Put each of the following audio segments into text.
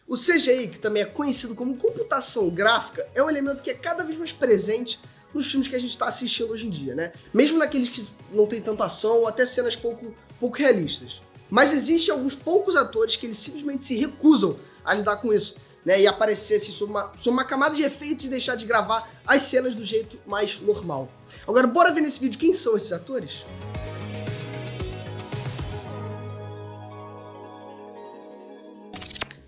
O CGI, que também é conhecido como computação gráfica, é um elemento que é cada vez mais presente nos filmes que a gente está assistindo hoje em dia, né? Mesmo naqueles que não tem tanta ação ou até cenas pouco realistas. Mas existem alguns poucos atores que eles simplesmente se recusam a lidar com isso, né? E aparecer assim, sob uma camada de efeitos e deixar de gravar as cenas do jeito mais normal. Agora, bora ver nesse vídeo quem são esses atores?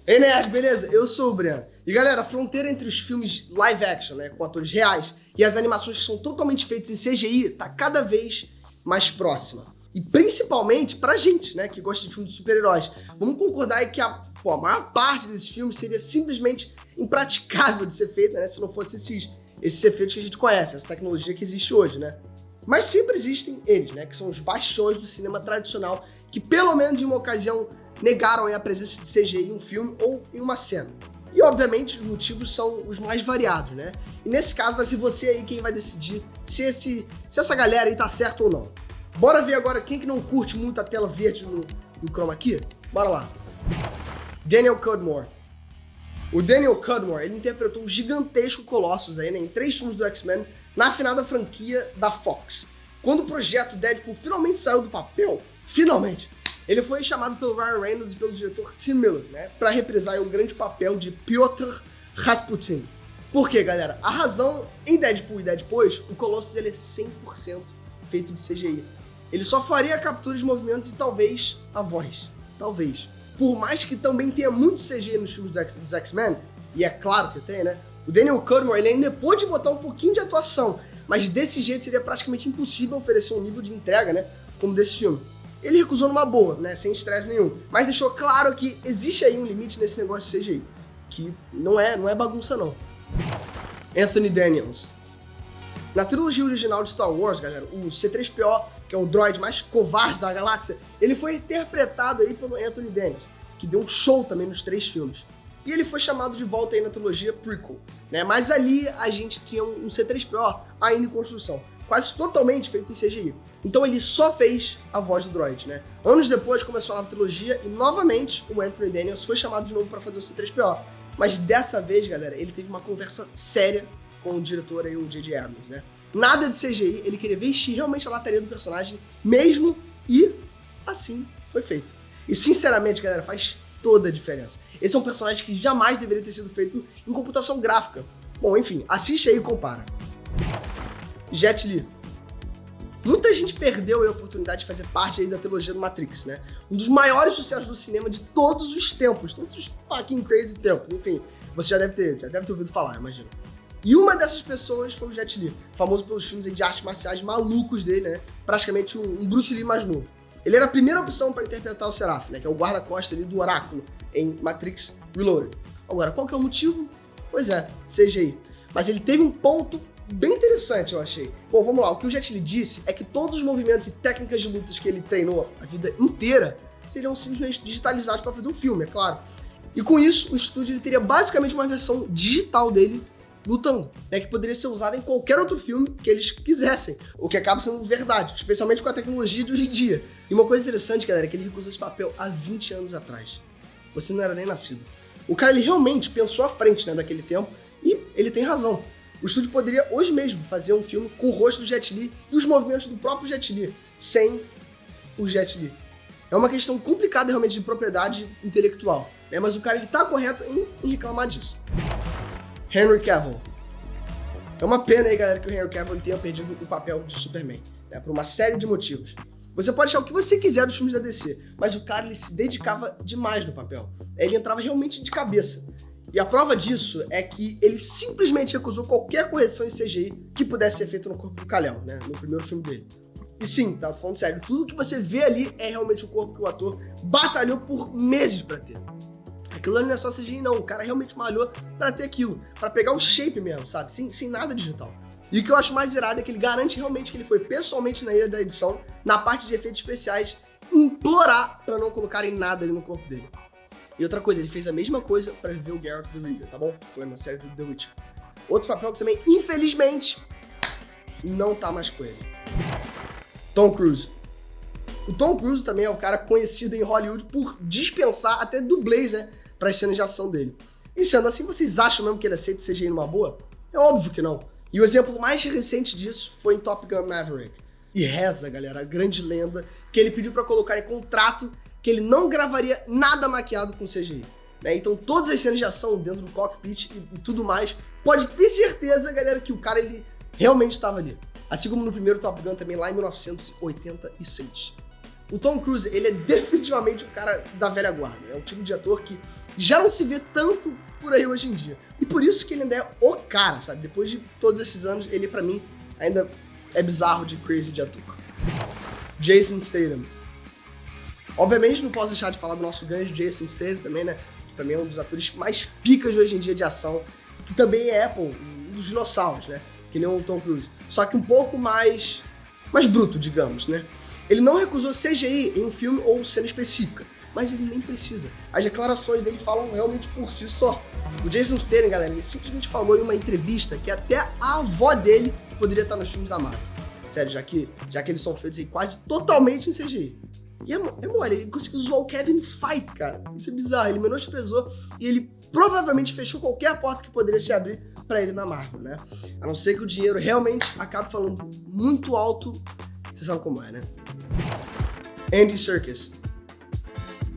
Ei, nerd, beleza? Eu sou o Breno. E galera, a fronteira entre os filmes live action, né, com atores reais, e as animações que são totalmente feitas em CGI, tá cada vez mais próxima. E principalmente pra gente, né, que gosta de filmes de super-heróis. Vamos concordar aí que a maior parte desses filmes seria simplesmente impraticável de ser feita, né, se não fosse esses efeitos que a gente conhece, essa tecnologia que existe hoje, né? Mas sempre existem eles, né, que são os bastiões do cinema tradicional, que pelo menos em uma ocasião negaram a presença de CGI em um filme ou em uma cena. E obviamente os motivos são os mais variados, né? E nesse caso vai ser você aí quem vai decidir se essa galera aí tá certo ou não. Bora ver agora quem que não curte muito a tela verde do chroma key? Bora lá. Daniel Cudmore. O Daniel Cudmore, ele interpretou o gigantesco Colossus aí, né, em 3 filmes do X-Men na finada franquia da Fox. Quando o projeto Deadpool finalmente saiu do papel, ele foi chamado pelo Ryan Reynolds e pelo diretor Tim Miller, né, para reprisar o grande papel de Piotr Rasputin. Por quê, galera? A razão em Deadpool e Deadpois, o Colossus ele é 100% feito de CGI. Ele só faria a captura de movimentos e talvez a voz. Talvez. Por mais que também tenha muito CGI nos filmes dos X-Men, e é claro que tem, né? O Daniel Cudmore ele ainda pôde botar um pouquinho de atuação, mas desse jeito seria praticamente impossível oferecer um nível de entrega, né, como desse filme. Ele recusou numa boa, né, sem estresse nenhum, mas deixou claro que existe aí um limite nesse negócio de CGI, que não é bagunça não. Anthony Daniels. Na trilogia original de Star Wars, galera, o C-3PO, que é o droid mais covarde da galáxia, ele foi interpretado aí pelo Anthony Daniels, que deu um show também nos 3 filmes. E ele foi chamado de volta aí na trilogia prequel, né? Mas ali a gente tinha um C-3PO ainda em construção, quase totalmente feito em CGI. Então ele só fez a voz do droid, né? Anos depois começou a nova trilogia e novamente o Anthony Daniels foi chamado de novo para fazer o C-3PO. Mas dessa vez, galera, ele teve uma conversa séria com o diretor aí, o J.J. Abrams, né? Nada de CGI, ele queria vestir realmente a lataria do personagem mesmo e assim foi feito. E sinceramente, galera, faz toda a diferença. Esse é um personagem que jamais deveria ter sido feito em computação gráfica. Bom, enfim, assiste aí e compara. Jet Li. Muita gente perdeu a oportunidade de fazer parte aí da trilogia do Matrix, né? Um dos maiores sucessos do cinema de todos os tempos, todos os fucking crazy tempos. Enfim, você já deve ter ouvido falar, imagino. E uma dessas pessoas foi o Jet Li, famoso pelos filmes de artes marciais malucos dele, né? Praticamente um Bruce Lee mais novo. Ele era a primeira opção para interpretar o Seraph, né? Que é o guarda-costas ali do Oráculo em Matrix Reloaded. Agora, qual que é o motivo? Pois é, CGI. Mas ele teve um ponto bem interessante, eu achei. Bom, vamos lá. O que o Jet Li disse é que todos os movimentos e técnicas de lutas que ele treinou a vida inteira seriam simplesmente digitalizados para fazer um filme, é claro. E com isso, o estúdio ele teria basicamente uma versão digital dele lutando, né, que poderia ser usada em qualquer outro filme que eles quisessem, o que acaba sendo verdade, especialmente com a tecnologia de hoje em dia. E uma coisa interessante, galera, é que ele recusou esse papel há 20 anos atrás. Você não era nem nascido. O cara, ele realmente pensou à frente, né, daquele tempo, e ele tem razão. O estúdio poderia hoje mesmo fazer um filme com o rosto do Jet Li e os movimentos do próprio Jet Li, sem o Jet Li. É uma questão complicada realmente de propriedade intelectual, né, mas o cara ele tá correto em reclamar disso. Henry Cavill. É uma pena aí, galera, que o Henry Cavill tenha perdido o papel de Superman, né, por uma série de motivos. Você pode achar o que você quiser dos filmes da DC, mas o cara ele se dedicava demais no papel. Ele entrava realmente de cabeça. E a prova disso é que ele simplesmente recusou qualquer correção em CGI que pudesse ser feita no corpo do Kal-El, né, no primeiro filme dele. E sim, tá, tô falando sério, tudo que você vê ali é realmente o corpo que o ator batalhou por meses pra ter. Aquilo não é só CGI não, o cara realmente malhou pra ter aquilo, pra pegar o shape mesmo, sabe, sem nada digital. E o que eu acho mais irado é que ele garante realmente que ele foi pessoalmente na ilha da edição, na parte de efeitos especiais, implorar pra não colocarem nada ali no corpo dele. E outra coisa, ele fez a mesma coisa pra viver o Geralt de Rivia, tá bom? Foi na série do The Witcher. Outro papel que também, infelizmente, não tá mais com ele. Tom Cruise. O Tom Cruise também é um cara conhecido em Hollywood por dispensar até dublês, né, para as cenas de ação dele. E sendo assim, vocês acham mesmo que ele aceita CGI numa boa? É óbvio que não. E o exemplo mais recente disso foi em Top Gun Maverick. E reza, galera, a grande lenda, que ele pediu para colocar em contrato que ele não gravaria nada maquiado com CGI. Né? Então todas as cenas de ação dentro do cockpit e tudo mais, pode ter certeza, galera, que o cara ele realmente estava ali. Assim como no primeiro Top Gun também, lá em 1986. O Tom Cruise, ele é definitivamente o cara da velha guarda. É um tipo de ator que já não se vê tanto por aí hoje em dia. E por isso que ele ainda é o cara, sabe? Depois de todos esses anos, ele pra mim ainda é bizarro de crazy de ator. Jason Statham. Obviamente não posso deixar de falar do nosso grande Jason Statham também, né? Que pra mim é um dos atores mais picas de hoje em dia de ação. Que também é, pô, um dos dinossauros, né? Que nem o Tom Cruise. Só que um pouco mais bruto, digamos, né? Ele não recusou CGI em um filme ou cena específica, mas ele nem precisa. As declarações dele falam realmente por si só. O Jason Statham, galera, ele simplesmente falou em uma entrevista que até a avó dele poderia estar nos filmes da Marvel. Sério, já que eles são feitos aí quase totalmente em CGI. E é mole, ele conseguiu zoar o Kevin Feige, cara. Isso é bizarro, ele menosprezou e ele provavelmente fechou qualquer porta que poderia se abrir pra ele na Marvel, né? A não ser que o dinheiro realmente acabe falando muito alto. Você sabe como é, né? Andy Serkis.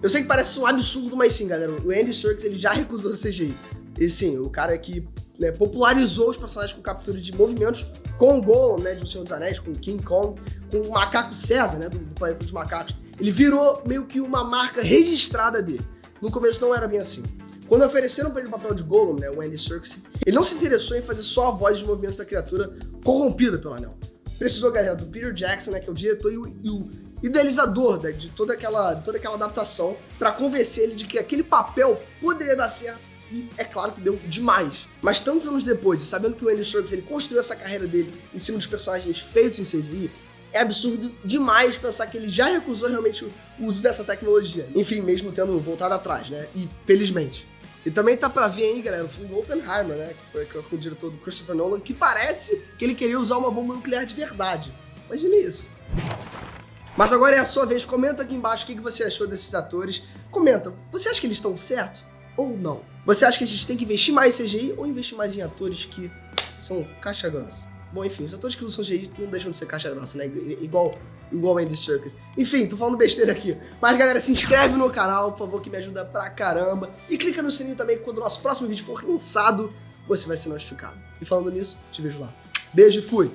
Eu sei que parece um absurdo, mas sim, galera. O Andy Serkis, ele já recusou a CGI. E sim, o cara que popularizou os personagens com captura de movimentos com o Gollum, né, de O Senhor dos Anéis, com o King Kong, com o Macaco César, né, do Planeta dos Macacos. Ele virou meio que uma marca registrada dele. No começo não era bem assim. Quando ofereceram pra ele o papel de Gollum, né, o Andy Serkis, ele não se interessou em fazer só a voz dos movimentos da criatura corrompida pelo anel. Precisou, galera, do Peter Jackson, né, que é o diretor e o idealizador, né, de toda aquela adaptação, pra convencer ele de que aquele papel poderia dar certo. E é claro que deu demais. Mas tantos anos depois, e sabendo que o Andy Serkis ele construiu essa carreira dele em cima dos personagens feitos em CGI, é absurdo demais pensar que ele já recusou realmente o uso dessa tecnologia. Enfim, mesmo tendo voltado atrás, né? E felizmente. E também tá pra vir aí, galera, o filme do Oppenheimer, né? Que foi com o diretor do Christopher Nolan, que parece que ele queria usar uma bomba nuclear de verdade. Imagina isso. Mas agora é a sua vez. Comenta aqui embaixo o que você achou desses atores. Comenta, você acha que eles estão certos ou não? Você acha que a gente tem que investir mais em CGI ou investir mais em atores que são caixa grossa? Bom, enfim, os atores que usam CGI não deixam de ser caixa grossa, né? Igual Andy Serkis. Enfim, tô falando besteira aqui. Mas, galera, se inscreve no canal, por favor, que me ajuda pra caramba. E clica no sininho também, que quando o nosso próximo vídeo for lançado, você vai ser notificado. E falando nisso, te vejo lá. Beijo e fui!